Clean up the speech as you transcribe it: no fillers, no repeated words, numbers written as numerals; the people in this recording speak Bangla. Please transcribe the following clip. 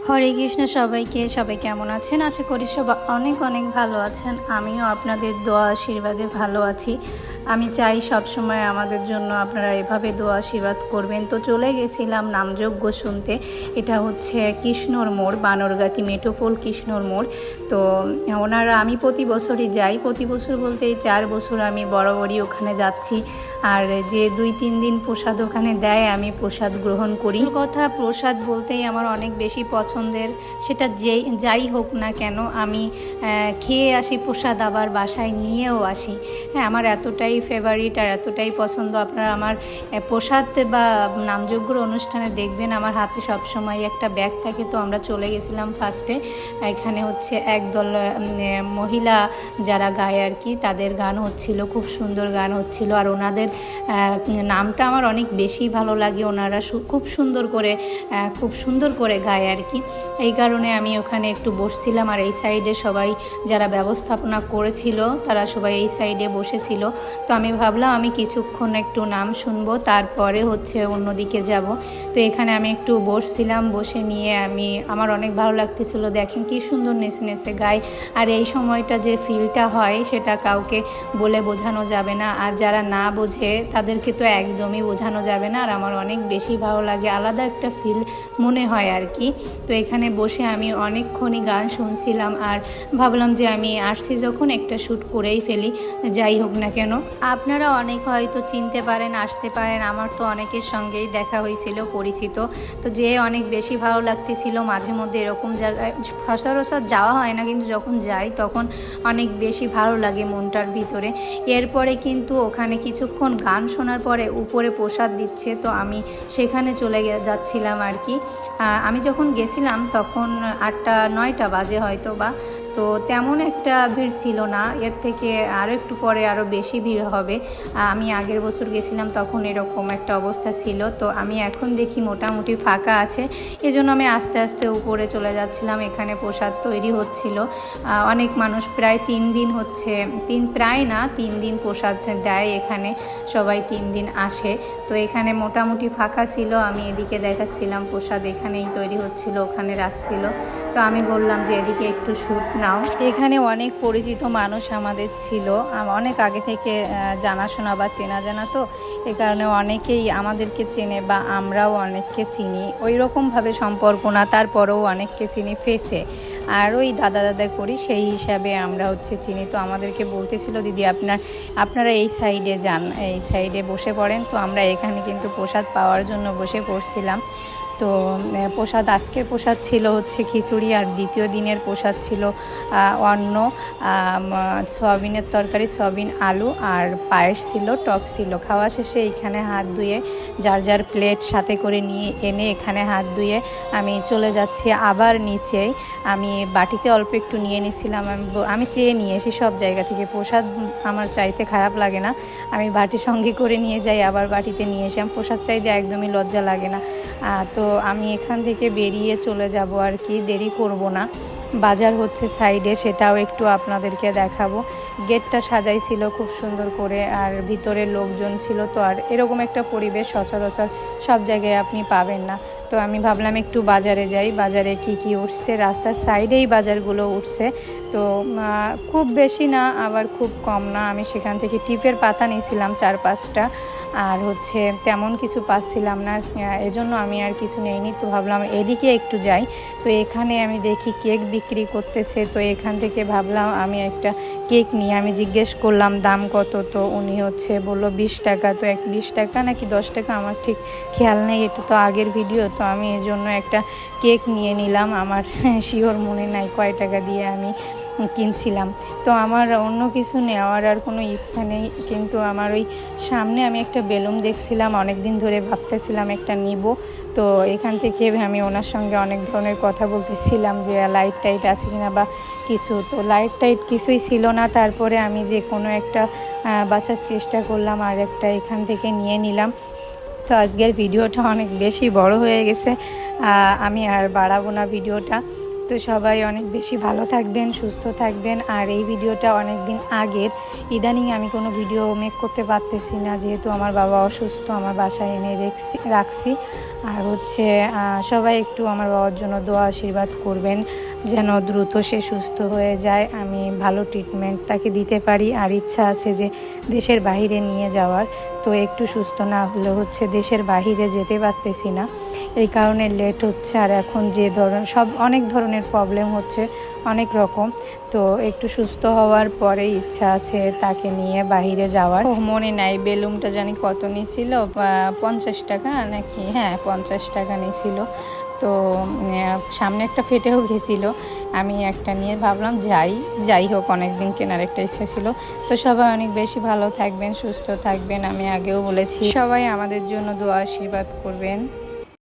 হরে কৃষ্ণ। সবাই কেমন আছেন? আশা করি সবাই অনেক অনেক ভালো আছেন। আমিও আপনাদের দোয়া আশীর্বাদে ভালো আছি। আমি চাই সবসময় আমাদের জন্য আপনারা এভাবে দোয়া আশীর্বাদ করবেন। তো চলে গেছিলাম নামযজ্ঞ শুনতে। এটা হচ্ছে কৃষ্ণর মোড়, বানরগাতি মেটোপোল কৃষ্ণর মোড়। তো আমি প্রতি বছরই যাই, প্রতি বছর বলতে এই 4 বছর আমি বরাবরই ওখানে যাচ্ছি। আর যে 2-3 দিন প্রসাদ ওখানে দেয়, আমি প্রসাদ গ্রহণ করি। কথা প্রসাদ বলতেই আমার অনেক বেশি পছন্দের, সেটা যাই হোক না কেন আমি খেয়ে আসি প্রসাদ, আবার বাসায় নিয়েও আসি। হ্যাঁ, আমার এতটাই ফেভারিট আর এতটাই পছন্দ। আপনারা আমার প্রসাদ বা নামযজ্ঞর অনুষ্ঠানে দেখবেন আমার হাতে সবসময় একটা ব্যাগ থাকে। তো আমরা চলে গেছিলাম ফার্স্টে, এখানে হচ্ছে একদল মহিলা যারা গায় আর কি, তাদের গান হচ্ছিল, খুব সুন্দর গান হচ্ছিল। আর ওনাদের নামটা আমার অনেক বেশি ভালো লাগে। ওনারা খুব সুন্দর করে গায় আর কি। এই কারণে আমি ওখানে একটু বসছিলাম। আর এই সাইডে সবাই যারা ব্যবস্থাপনা করেছিল তারা সবাই এই সাইডে বসেছিল। তো আমি ভাবলাম আমি কিছুক্ষণ একটু নাম শুনবো, তারপরে হচ্ছে অন্যদিকে যাব। তো এখানে আমি একটু বসছিলাম, বসে নিয়ে আমার অনেক ভালো লাগতেছিল। দেখেন কি সুন্দর নেচে নেচে গায়। আর এই সময়টা যে ফিলটা হয় সেটা কাউকে বলে বোঝানো যাবে না। আর যারা না বোঝে তাদেরকে তো একদমই বোঝানো যাবে না। আর আমার অনেক বেশি ভালো লাগে, আলাদা একটা ফিল মনে হয় আর কি। তো এখানে বসে আমি অনেকক্ষণই গান শুনছিলাম। আর ভাবলাম যে আমি আসছি যখন একটা শ্যুট করেই ফেলি, যাই হোক না কেন। আপনারা অনেক হয়তো চিনতে পারেন, আসতে পারেন। আমার তো অনেকের সঙ্গেই দেখা হয়েছিল, পরিচিত। তো যে অনেক বেশি ভালো লাগতেছিল। মাঝে মধ্যে এরকম জায়গায় সচরাচর যাওয়া হয় না, কিন্তু যখন যাই তখন অনেক বেশি ভালো লাগে মনটার ভিতরে। এরপরে কিন্তু ওখানে কিছুক্ষণ গান শোনার পরে উপরে প্রসাদ দিচ্ছে। তো আমি সেখানে চলে যাচ্ছিলাম আর কি। আমি যখন গেছিলাম তখন 8টা-9টা বাজে হয়তো বা। তো তেমন একটা ভিড় ছিল না, এর থেকে আরও একটু পরে আরও বেশি ভিড় হবে। আমি আগের বছর গেছিলাম তখন এরকম একটা অবস্থা ছিল। তো আমি এখন দেখি মোটামুটি ফাঁকা আছে, এজন্য আমি আস্তে আস্তে উপরে চলে যাচ্ছিলাম। এখানে প্রসাদ তৈরি হচ্ছিল। অনেক মানুষ প্রায় 3 দিন হচ্ছে, প্রায় না 3 দিন প্রসাদ দেয় এখানে, সবাই 3 দিন আসে। তো এখানে মোটামুটি ফাঁকা ছিল। আমি এদিকে দেখাচ্ছিলাম প্রসাদ এখানেই তৈরি হচ্ছিল, ওখানে রাখছিল। তো আমি বললাম যে এদিকে একটু শ্যুট নাও। এখানে অনেক পরিচিত মানুষ আমাদের ছিল, অনেক আগে থেকে জানাশোনা বা চেনা জানা। তো এই কারণে অনেকেই আমাদেরকে চেনে বা আমরাও অনেককে চিনি। ওই রকমভাবে সম্পর্ক না, তারপরেও অনেককে চিনি ফেসে। আর ওই দাদা করি সেই হিসাবে আমরা হচ্ছে চিনি। তো আমাদেরকে বলতেছিল দিদি আপনারা এই সাইডে যান, এই সাইডে বসে পড়েন। তো আমরা এখানে কিন্তু প্রসাদ পাওয়ার জন্য বসে পড়ছিলাম। তো আজকের প্রসাদ ছিল হচ্ছে খিচুড়ি, আর দ্বিতীয় দিনের প্রসাদ ছিল অন্ন, সয়াবিনের তরকারি, সয়াবিন আলু, আর পায়েস ছিল, টক ছিল। খাওয়া শেষে এখানে হাত ধুয়ে যার যার প্লেট সাথে করে নিয়ে এনে এখানে হাত ধুয়ে আমি চলে যাচ্ছি আবার নিচেই। আমি বাটিতে অল্প একটু নিয়ে নিয়েছিলাম। আমি চেয়ে নিয়ে এসি সব জায়গা থেকে, প্রসাদ আমার চাইতে খারাপ লাগে না। আমি বাটি সঙ্গে করে নিয়ে যাই, আবার বাটিতে নিয়ে এসে প্রসাদ চাইতে একদমই লজ্জা লাগে না। তো আমি এখান থেকে বেরিয়ে চলে যাব আর কি, দেরি করব না। বাজার হচ্ছে সাইডে, সেটাও একটু আপনাদেরকে দেখাবো। গেটটা সাজাইছিল খুব সুন্দর করে, আর ভিতরে লোকজন ছিল। তো আর এরকম একটা পরিবেশ সচরাচর সব জায়গায় আপনি পাবেন না। তো আমি ভাবলাম একটু বাজারে যাই, বাজারে কি উঠছে, রাস্তার সাইডেই বাজারগুলো উঠছে। তো খুব বেশি না আবার খুব কম না। আমি সেখান থেকে টিপের পাতা নিয়েছিলাম 4-5টা, আর হচ্ছে তেমন কিছু পাচ্ছিলাম না, এজন্য আমি আর কিছু নেইনি। তো ভাবলাম এদিকে একটু যাই। তো এখানে আমি দেখি কেক বিক্রি করতেছে। তো এখান থেকে ভাবলাম আমি একটা কেক নিয়ে আমি জিজ্ঞেস করলাম দাম কত। তো উনি বললো 20 টাকা। তো 20 টাকা নাকি 10 টাকা আমার ঠিক খেয়াল নেই, এটা তো আগের ভিডিও। তো আমি এর জন্য একটা কেক নিয়ে নিলাম। আমার শিওর মনে নাই কয় টাকা দিয়ে আমি কিনছিলাম। তো আমার অন্য কিছু নেওয়ার আর কোনো ইচ্ছা নেই, কিন্তু আমার ওই সামনে আমি একটা বেলুন দেখছিলাম, অনেক দিন ধরে ভাবতেছিলাম একটা নিব। তো এখান থেকে আমি ওনার সঙ্গে অনেক ধরনের কথা বলতেছিলাম যে লাইট টাইট আছে কিনা বা কিছু। তো লাইট টাইট কিছুই ছিল না। তারপরে আমি যে কোনো একটা বাঁচার চেষ্টা করলাম, আর একটা এখান থেকে নিয়ে নিলাম। তো আজকের ভিডিওটা অনেক বেশি বড় হয়ে গেছে, আমি আর বাড়াবো না ভিডিওটা। তো সবাই অনেক বেশি ভালো থাকবেন, সুস্থ থাকবেন। আর এই ভিডিওটা অনেক দিন আগের, ইদানিং আমি কোনো ভিডিও মেক করতে পারতেছি না, যেহেতু আমার বাবা অসুস্থ, আমার বাসায় এনে রাখছি। আর হচ্ছে সবাই একটু আমার বাবার জন্য দোয়া আশীর্বাদ করবেন, যেন দ্রুত সে সুস্থ হয়ে যায়, আমি ভালো ট্রিটমেন্ট তাকে দিতে পারি। আর ইচ্ছা আছে যে দেশের বাইরে নিয়ে যাওয়ার, তো একটু সুস্থ না হলে হচ্ছে দেশের বাইরে যেতে পারতেছি না, এই কারণে লেট হচ্ছে। আর এখন যে অনেক ধরনের প্রবলেম হচ্ছে, অনেক রকম। তো একটু সুস্থ হওয়ার পরে ইচ্ছা আছে তাকে নিয়ে বাইরে যাওয়ার। মনে নাই বেলুনটা জানি কত নিয়েছিল, 50 টাকা নাকি, হ্যাঁ 50 টাকা নিয়েছিল। তো সামনে একটা ফেটেও গেছিলো, আমি একটা নিয়ে ভাবলাম যাই হোক, অনেক দিন কেনার একটা ইচ্ছা ছিল। তো সবাই অনেক বেশি ভালো থাকবেন, সুস্থ থাকবেন। আমি আগেও বলেছি, সবাই আমাদের জন্য দোয়া আশীর্বাদ করবেন।